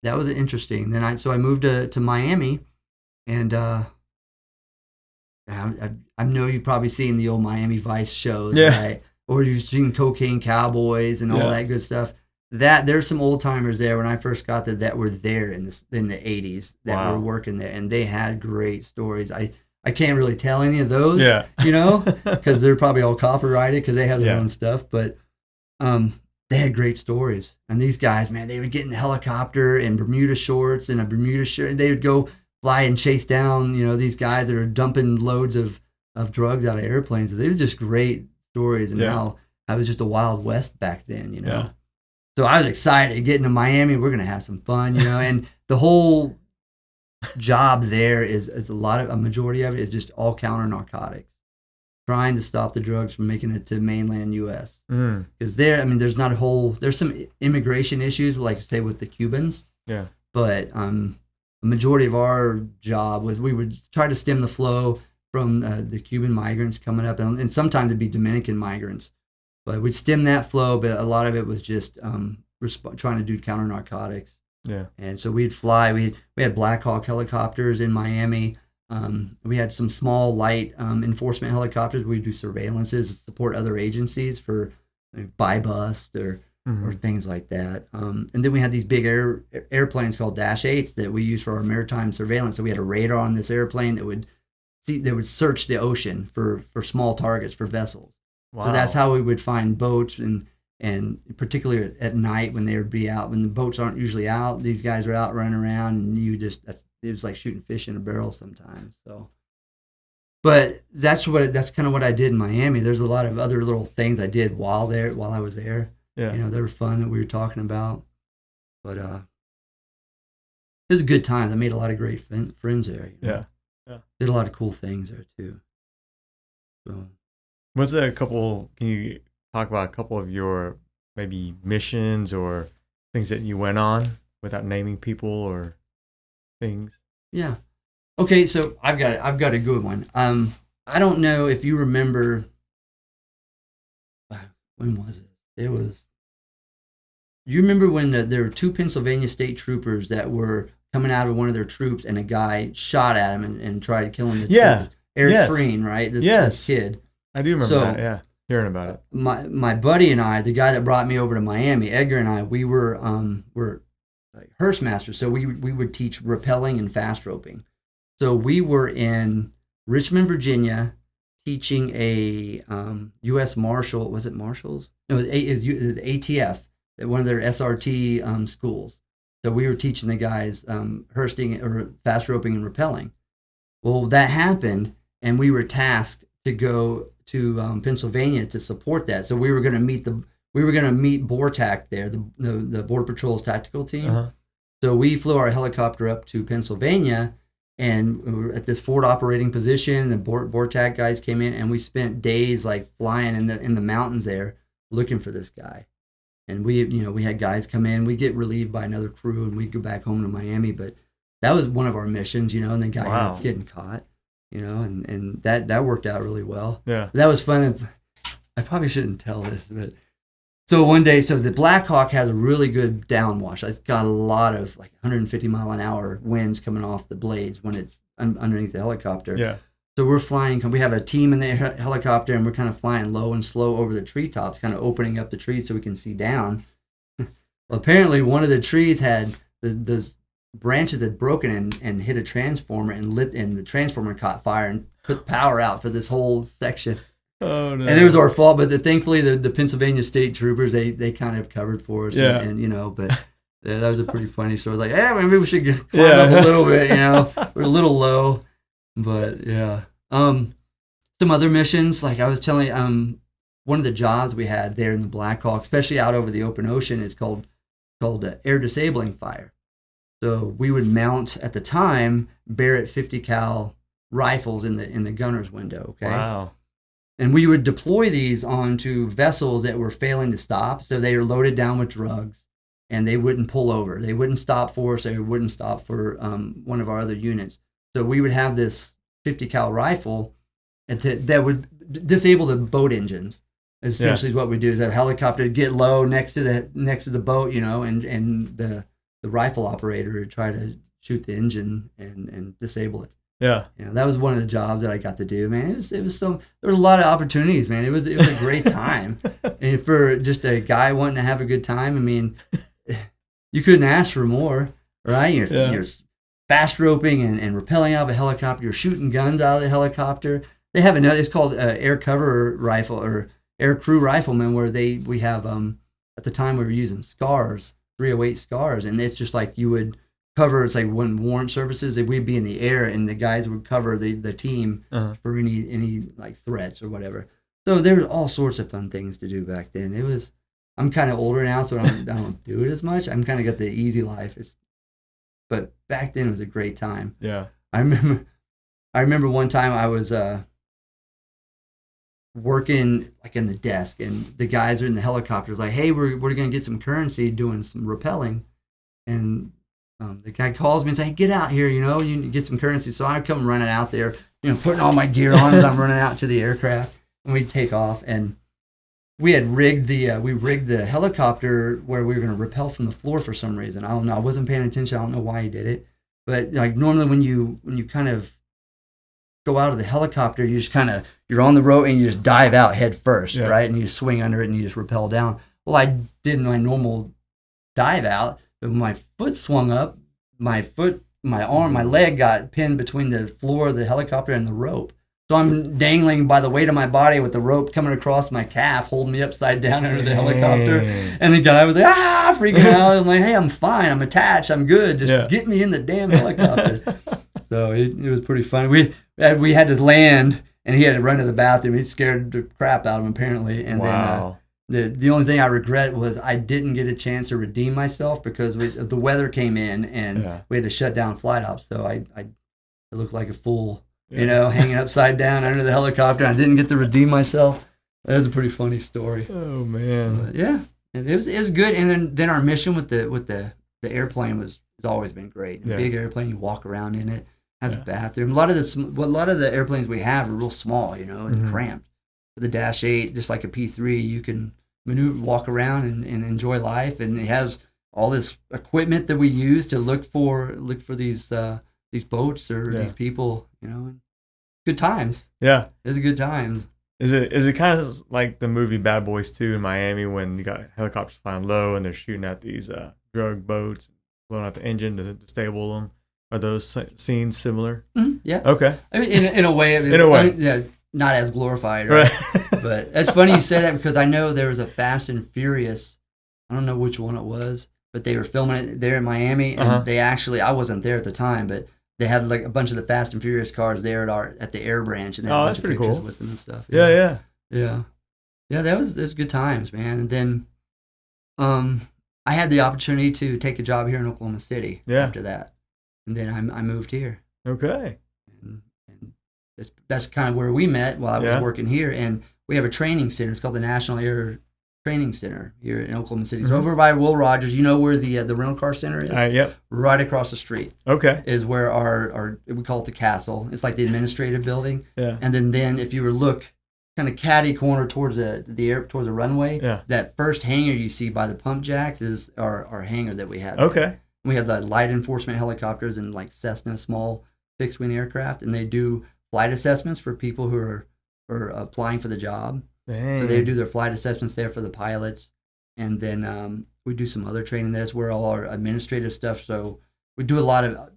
that was interesting. Then I moved to Miami, and I know you've probably seen the old Miami Vice shows, right? Or you've seen Cocaine Cowboys and all that good stuff. There's some old timers there when I first got there that were there in the 80s that were working there, and they had great stories. I can't really tell any of those, because they're probably all copyrighted because they have their own stuff. But they had great stories. And these guys, man, they would get in the helicopter in Bermuda shorts and a Bermuda shirt. They would go fly and chase down, these guys that are dumping loads of drugs out of airplanes. It was just great stories, and how I was just a Wild West back then, So I was excited getting to Miami. We're going to have some fun, and the whole job there is a majority of it is just all counter narcotics, trying to stop the drugs from making it to mainland U.S. Because there's some immigration issues, like say with the Cubans. Yeah. But the majority of our job was we would try to stem the flow from the Cuban migrants coming up, and sometimes it'd be Dominican migrants. But we'd stem that flow, but a lot of it was just trying to do counter narcotics. Yeah. And so we'd fly. We had Black Hawk helicopters in Miami. We had some small light enforcement helicopters. We'd do surveillances, support other agencies for buy bust or things like that. And then we had these big airplanes called Dash 8s that we used for our maritime surveillance. So we had a radar on this airplane that would search the ocean for small targets for vessels. Wow. So that's how we would find boats, and particularly at night when they would be out, when the boats aren't usually out, these guys are out running around, and it was like shooting fish in a barrel sometimes. So But that's kind of what I did in Miami. There's a lot of other little things I did while I was there. Yeah. They were fun that we were talking about. But it was a good time. I made a lot of great friends there. Yeah. Did a lot of cool things there too. So, what's can you talk about a couple of your maybe missions or things that you went on without naming people or things? Yeah. Okay, so I've got a good one. I don't know if you remember. When was it? It was. You remember when there were 2 Pennsylvania state troopers that were coming out of one of their troops, and a guy shot at him and tried to kill him? Eric Freen, right? This kid. I do remember that. Yeah, hearing about it. My buddy and I, the guy that brought me over to Miami, Edgar and I, we were like Hearst masters, so we would teach rappelling and fast roping. So we were in Richmond, Virginia, teaching a U.S. Marshal. Was it Marshals? No, it was ATF, one of their SRT schools. So we were teaching the guys Hursting or fast roping and rappelling. Well, that happened, and we were tasked to go to Pennsylvania to support that. So we were going to meet BORTAC there, the Border Patrol's tactical team. Uh-huh. So we flew our helicopter up to Pennsylvania, and we were at this forward operating position. The BORTAC guys came in, and we spent days like flying in the mountains there looking for this guy. And we had guys come in. We get relieved by another crew, and we'd go back home to Miami. But that was one of our missions, and the guy ended up getting caught, and that worked out really well. Yeah, that was fun. I probably shouldn't tell this, but so one day, the Black Hawk has a really good downwash. It's got a lot of like 150 mile an hour winds coming off the blades when it's underneath the helicopter. Yeah. So we're flying. We have a team in the helicopter, and we're kind of flying low and slow over the treetops, kind of opening up the trees so we can see down. Well, apparently, one of the trees had the branches had broken and hit a transformer and the transformer caught fire and put power out for this whole section. Oh no! And it was our fault, but thankfully the Pennsylvania state troopers they kind of covered for us. Yeah. And but that was a pretty funny story. Like, maybe we should climb up a little bit. We're a little low, but yeah. Some other missions, like I was telling you, one of the jobs we had there in the Black Hawk, especially out over the open ocean, is called air disabling fire. So we would mount at the time Barrett 50 cal rifles in the gunner's window. Okay. Wow. And we would deploy these onto vessels that were failing to stop. So they were loaded down with drugs, and they wouldn't pull over. They wouldn't stop for us. They wouldn't stop for one of our other units. So we would have this 50 cal rifle that would disable the boat engines. Essentially, is what we do. Is that helicopter would get low next to the boat, and the rifle operator would try to shoot the engine and disable it. Yeah. That was one of the jobs that I got to do, man. There was a lot of opportunities, man. It was a great time. And for just a guy wanting to have a good time, I mean, you couldn't ask for more, right? You're fast roping and rappelling out of a helicopter. You're shooting guns out of the helicopter. They have it's called air cover rifle or air crew riflemen, where we have at the time we were using SCARs, 308 SCARs, and it's just like you would cover. It's like when warrant services, we'd be in the air, and the guys would cover the team for any like threats or whatever. So there were all sorts of fun things to do back then. I'm kind of older now, so I don't do it as much. I'm kind of got the easy life. But back then it was a great time. Yeah. I remember one time I was working like in the desk, and the guys are in the helicopters like, hey, we're going to get some currency doing some rappelling. And the guy calls me and says, hey, get out here, you need to get some currency. So I come running out there, putting all my gear on as I'm running out to the aircraft, and we take off. And we had rigged the helicopter where we were going to rappel from the floor for some reason. I don't know. I wasn't paying attention. I don't know why he did it. But like normally when you kind of go out of the helicopter, you just you're on the rope and you just dive out head first, right? And you swing under it and you just rappel down. Well, I did my normal dive out, but my foot swung up, my leg got pinned between the floor of the helicopter and the rope. So I'm dangling by the weight of my body with the rope coming across my calf, holding me upside down under the helicopter. And the guy was like, freaking out. I'm like, hey, I'm fine. I'm attached. I'm good. Just get me in the damn helicopter. So it was pretty funny. We had to land, and he had to run to the bathroom. He scared the crap out of him, apparently. And then the only thing I regret was I didn't get a chance to redeem myself because the weather came in, and we had to shut down flight ops. So I looked like a fool, hanging upside down under the helicopter. I didn't get to redeem myself. That was a pretty funny story. Oh man. But yeah, it was good. And then our mission with the airplane has always been great. A big airplane, you walk around in it, has a bathroom. A lot of the airplanes we have are real small, and cramped. For the Dash 8, just like a P3, you can maneuver, walk around and enjoy life. And it has all this equipment that we use to look for these boats or these people. Good times. Yeah, it's a good times. Is it kind of like the movie Bad Boys 2 in Miami when you got helicopters flying low and they're shooting at these drug boats, blowing out the engine to disable them? Are those scenes similar? Mm-hmm. Yeah. Okay. I mean, in a way. Not as glorified, right? But it's funny you say that because I know there was a Fast and Furious. I don't know which one it was, but they were filming it there in Miami, and they actually, I wasn't there at the time, but they had like a bunch of the Fast and Furious cars there at the Air Branch, and they had a bunch of pictures with them and stuff. Yeah. That was good times, man. And then, I had the opportunity to take a job here in Oklahoma City after that, and then I moved here. Okay. And that's kind of where we met while I was working here, and we have a training center. It's called the National Air Training Center here in Oklahoma City. It's over by Will Rogers. You know where the rental car center is? Yep. Right across the street. Okay. Is where our we call it the castle. It's like the administrative building. Yeah. And then if you were look kind of catty corner towards towards the runway, that first hangar you see by the pump jacks is our hangar that we had. Okay. There. We have the light enforcement helicopters and like Cessna small fixed wing aircraft, and they do flight assessments for people who are applying for the job. Dang. So they do their flight assessments there for the pilots, and then we do some other training. That's where all our administrative stuff. So we do a lot of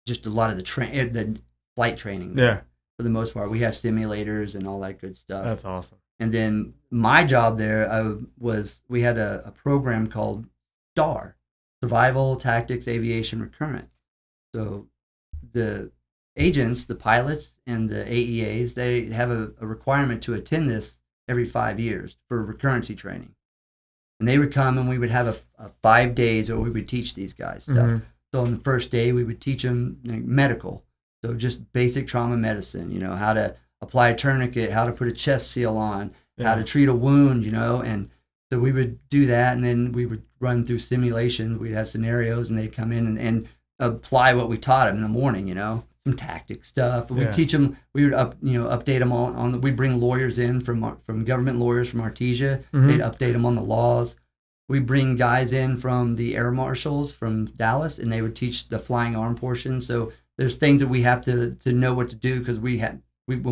the flight training. There, for the most part, we have simulators and all that good stuff. That's awesome. And then my job there we had a program called STAR, Survival Tactics Aviation Recurrent. So the agents, the pilots, and the AEAs, they have a requirement to attend this every 5 years for recurrency training. And they would come and we would have a 5 days where we would teach these guys stuff. Mm-hmm. So on the first day, we would teach them medical. So just basic trauma medicine, how to apply a tourniquet, how to put a chest seal on, how to treat a wound, and so we would do that. And then we would run through simulations. We'd have scenarios and they'd come in and apply what we taught them in the morning, some tactic stuff. We teach them. We would update them on. We bring lawyers in from government lawyers from Artesia. Mm-hmm. They'd update them on the laws. We bring guys in from the air marshals from Dallas, and they would teach the flying arm portion. So there's things that we have to know what to do because when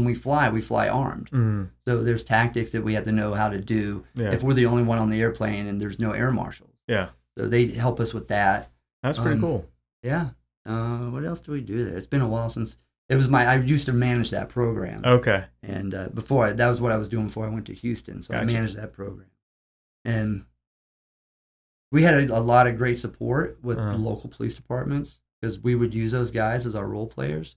we fly armed. Mm-hmm. So there's tactics that we have to know how to do if we're the only one on the airplane and there's no air marshals. Yeah. So they help us with that. That's pretty cool. Yeah. What else do we do there? It's been a while since I used to manage that program. Okay. And that was what I was doing before I went to Houston. So gotcha. I managed that program. And we had a lot of great support with local police departments because we would use those guys as our role players.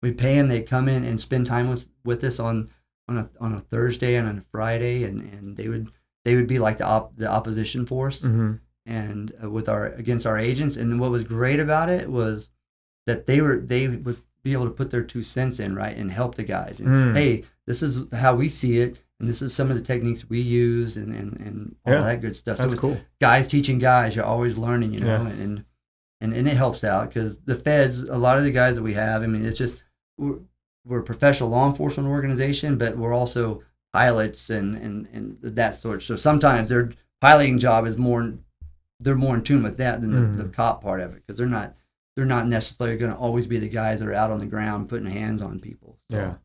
We'd pay them. They'd come in and spend time with us on a Thursday and on a Friday, and they would be like the opposition force. Mm-hmm. And against our agents. And what was great about it was that they would be able to put their 2 cents in, right, and help the guys. And hey, this is how we see it, and this is some of the techniques we use, and all that good stuff. That's cool. Guys teaching guys, you're always learning, and it helps out because the feds, a lot of the guys that we have, I mean, it's just we're a professional law enforcement organization, but we're also pilots and that sort. So sometimes their piloting job is they're more in tune with that than the cop part of it because they're not necessarily going to always be the guys that are out on the ground putting hands on people. So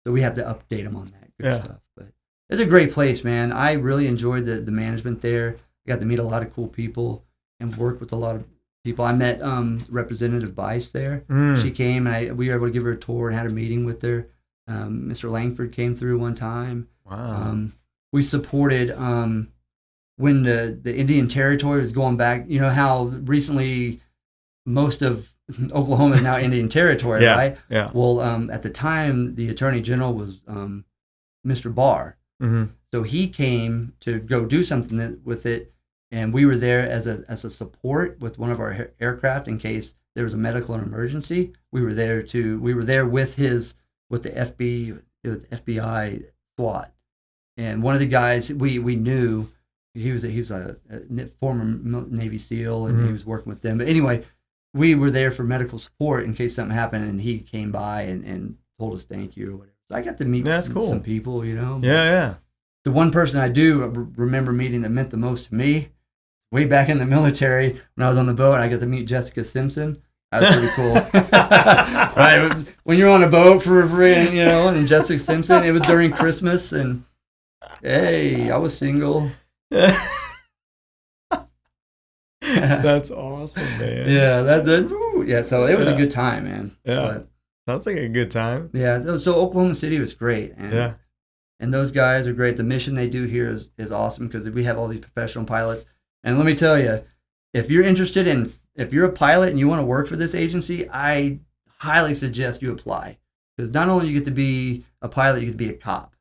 we have to update them on that good stuff. But it's a great place, man. I really enjoyed the management there. I got to meet a lot of cool people and work with a lot of people. I met Representative Bice there. She came and we were able to give her a tour and had a meeting with her. Mr. Langford came through one time. Wow. We supported when the Indian Territory was going back, how recently most of Oklahoma is now Indian territory, right? Yeah. Well, at the time, the Attorney General was Mr. Barr. Mm-hmm. So he came to go do something with it, and we were there as a support with one of our aircraft in case there was a medical emergency. We were there with the FBI SWAT, and one of the guys we knew, he was a former Navy SEAL, and he was working with them. But anyway, we were there for medical support in case something happened, and he came by and told us thank you or whatever. So I got to meet some people, Yeah. The one person I do remember meeting that meant the most to me, way back in the military when I was on the boat, I got to meet Jessica Simpson. That was pretty cool. Right? When you're on a boat for free, and Jessica Simpson, it was during Christmas, and hey, I was single. That's awesome, man. Yeah, so it was a good time, man. Yeah. Sounds like a good time. Yeah, so Oklahoma City was great. And those guys are great. The mission they do here is awesome because we have all these professional pilots. And let me tell you, if you're a pilot and you want to work for this agency, I highly suggest you apply. Because not only you get to be a pilot, you get to be a cop.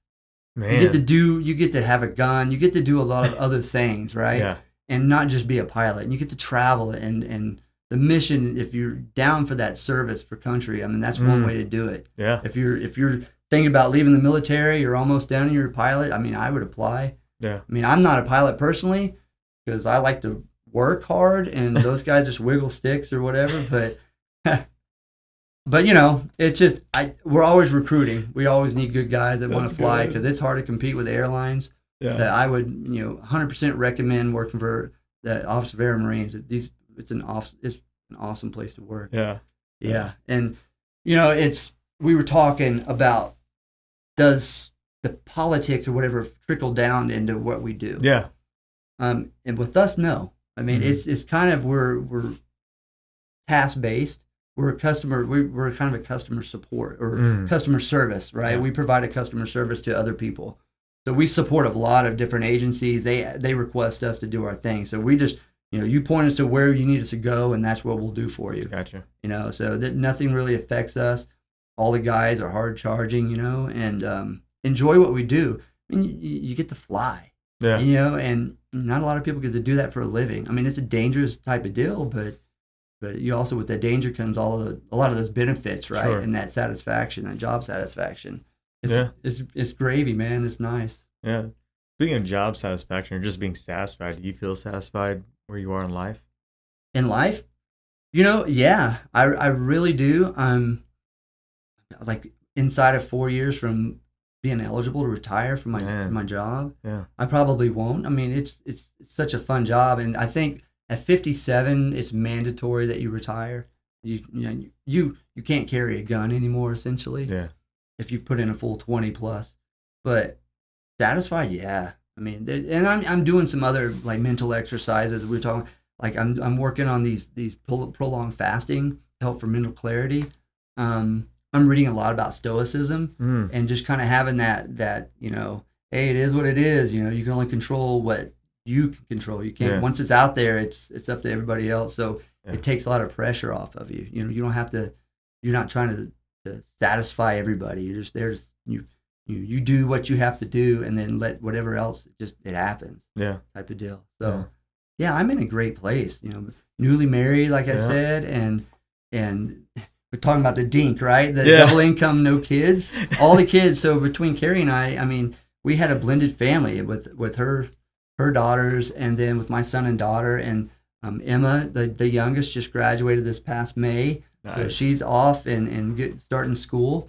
Man. You get to have a gun, you get to do a lot of other things, right? Yeah. And not just be a pilot. And you get to travel and the mission, if you're down for that service for country, I mean, that's one way to do it. Yeah. If you're thinking about leaving the military, you're almost done and you're a pilot, I mean, I would apply. Yeah. I mean, I'm not a pilot personally because I like to work hard and those guys just wiggle sticks or whatever, but it's just we're always recruiting. We always need good guys that want to fly because it's hard to compete with airlines. Yeah. That I would 100% recommend working for the Office of Air and Marines. It's an awesome place to work. Yeah. And we were talking about, does the politics or whatever trickle down into what we do? Yeah. And with us, no. I mean, it's kind of we're task based. We're kind of a customer support or customer service, right? Yeah. We provide a customer service to other people. So we support a lot of different agencies. They request us to do our thing. So we just, you point us to where you need us to go, and that's what we'll do for you. Gotcha. So that nothing really affects us. All the guys are hard charging, and enjoy what we do. I mean, you get to fly. Yeah. And not a lot of people get to do that for a living. I mean, it's a dangerous type of deal, but you also, with that danger comes a lot of those benefits, right? Sure. And that satisfaction, that job satisfaction. It's gravy, man. It's nice. Yeah. Speaking of job satisfaction or just being satisfied, do you feel satisfied where you are in life? In life? Yeah, I really do. I'm like inside of 4 years from being eligible to retire from my job. Yeah. I probably won't. I mean, it's such a fun job, and I think at 57 it's mandatory that you retire. You can't carry a gun anymore, essentially. Yeah. If you've put in a full 20 plus. But satisfied, yeah. I mean, and I'm doing some other like mental exercises. We're talking like I'm working on these prolonged fasting to help for mental clarity. I'm reading a lot about stoicism and just kind of having that hey, it is what it is. You can only control what you can control. You can't once it's out there, it's up to everybody else. So it takes a lot of pressure off of you. You don't have to. You're not trying to satisfy everybody. You're just there. You do what you have to do, and then let whatever else it happens. Yeah, type of deal. So, yeah, I'm in a great place. Newly married, like I said, and we're talking about the dink, right? The double income, no kids, all the kids. So between Carrie and I mean, we had a blended family with her daughters, and then with my son and daughter, and Emma, the youngest, just graduated this past May. Nice. So she's off and starting school,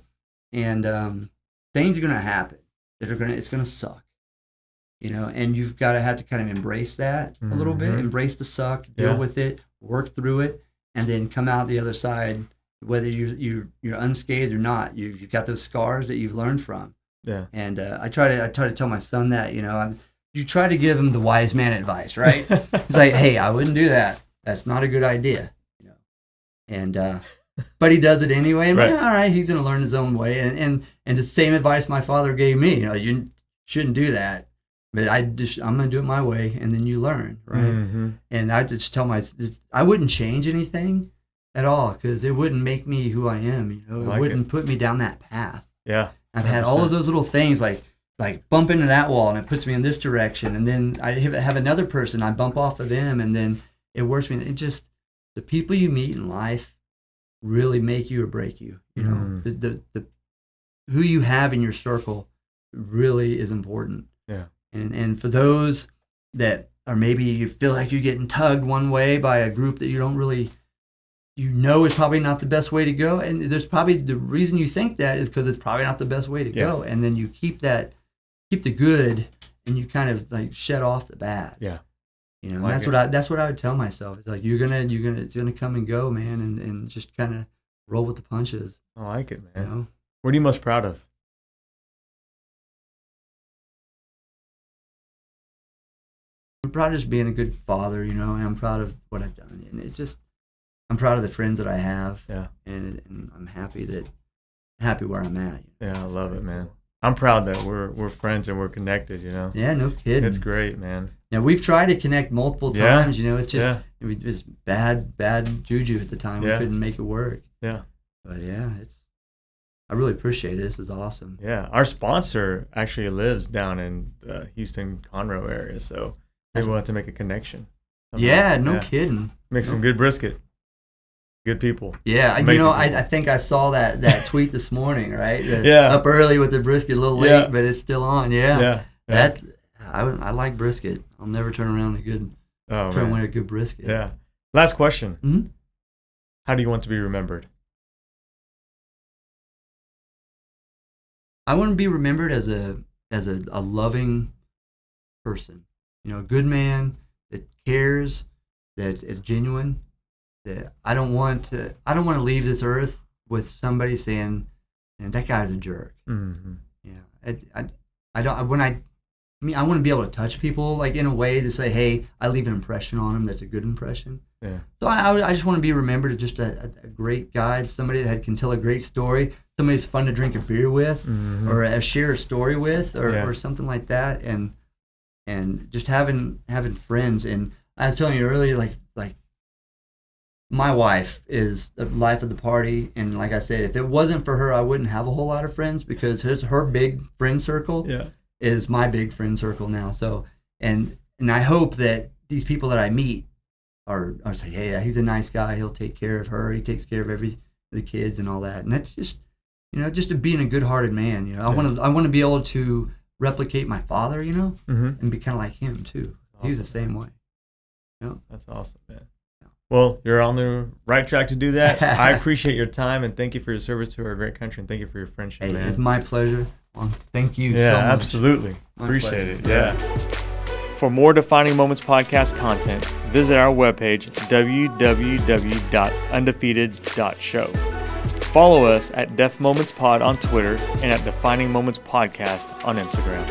and things are going to happen it's going to suck, and you've got to have to kind of embrace that a little bit, embrace the suck, deal with it, work through it, and then come out the other side, whether you're unscathed or not. You've got those scars that you've learned from. Yeah. And I try to tell my son that, you try to give him the wise man advice, right? He's like, hey, I wouldn't do that. That's not a good idea. And but he does it anyway. And all right, he's going to learn his own way. And the same advice my father gave me, you shouldn't do that. But I'm going to do it my way, and then you learn, right? Mm-hmm. And I just tell I wouldn't change anything. at all, because it wouldn't make me who I am. You know, it wouldn't put me down that path. Yeah, 100%. I've had all of those little things like bump into that wall and it puts me in this direction, and then I have another person, I bump off of them, and then it works me. It just, the people you meet in life really make you or break you. You know, the who you have in your circle really is important. Yeah. And for those that are, maybe you feel like you're getting tugged one way by a group that you don't really, you know, is probably not the best way to go. And there's probably, the reason you think that is because it's probably not the best way to go. And then you keep the good, and you kind of like shed off the bad. Yeah. You know, that's what I would tell myself. It's like, it's gonna come and go, man, and just kind of roll with the punches. I like it, man. You know? What are you most proud of? I'm proud of just being a good father, you know, and I'm proud of what I've done. And it's just, I'm proud of the friends that I have. Yeah. And I'm happy where I'm at. You know? Yeah, I love it, man. I'm proud that we're friends and we're connected, you know. Yeah, no kidding. It's great, man. Yeah, we've tried to connect multiple times, you know. It's just, it was bad juju at the time. We couldn't make it work. Yeah. But yeah, I really appreciate it. This is awesome. Yeah, our sponsor actually lives down in the Houston, Conroe area, so maybe we'll have to make a connection. Yeah, no kidding. Make some good brisket. Good people. Yeah, amazing, you know, I think I saw that tweet this morning, right? Up early with the brisket, a little late, but it's still on. Yeah. I like brisket. I'll never turn around a good brisket. Yeah. Last question. Mm-hmm. How do you want to be remembered? I want to be remembered as a loving person. You know, a good man that cares, that is genuine. That I don't want to leave this earth with somebody saying, "And that guy's a jerk." Mm-hmm. Yeah, I want to be able to touch people, like, in a way to say, "Hey, I leave an impression on them that's a good impression." Yeah. So I just want to be remembered as just a great guide, somebody that can tell a great story, somebody that's fun to drink a beer with, or share a story with, or something like that, and just having friends. And I was telling you earlier, like. My wife is the life of the party, and like I said, if it wasn't for her, I wouldn't have a whole lot of friends, because her big friend circle is my big friend circle now. So, and I hope that these people that I meet are say, hey, he's a nice guy. He'll take care of her. He takes care of the kids and all that. And that's just, you know, just being a good-hearted man. You know, I want to be able to replicate my father, you know, and be kind of like him too. Awesome. He's the same way. You know? That's awesome, man. Well, you're on the right track to do that. I appreciate your time, and thank you for your service to our great country, and thank you for your friendship, man. It's my pleasure. Well, thank you so much. Yeah, absolutely. Appreciate it. Yeah. For more Defining Moments podcast content, visit our webpage, www.undefeated.show. Follow us at Def Moments Pod on Twitter and at Defining Moments Podcast on Instagram.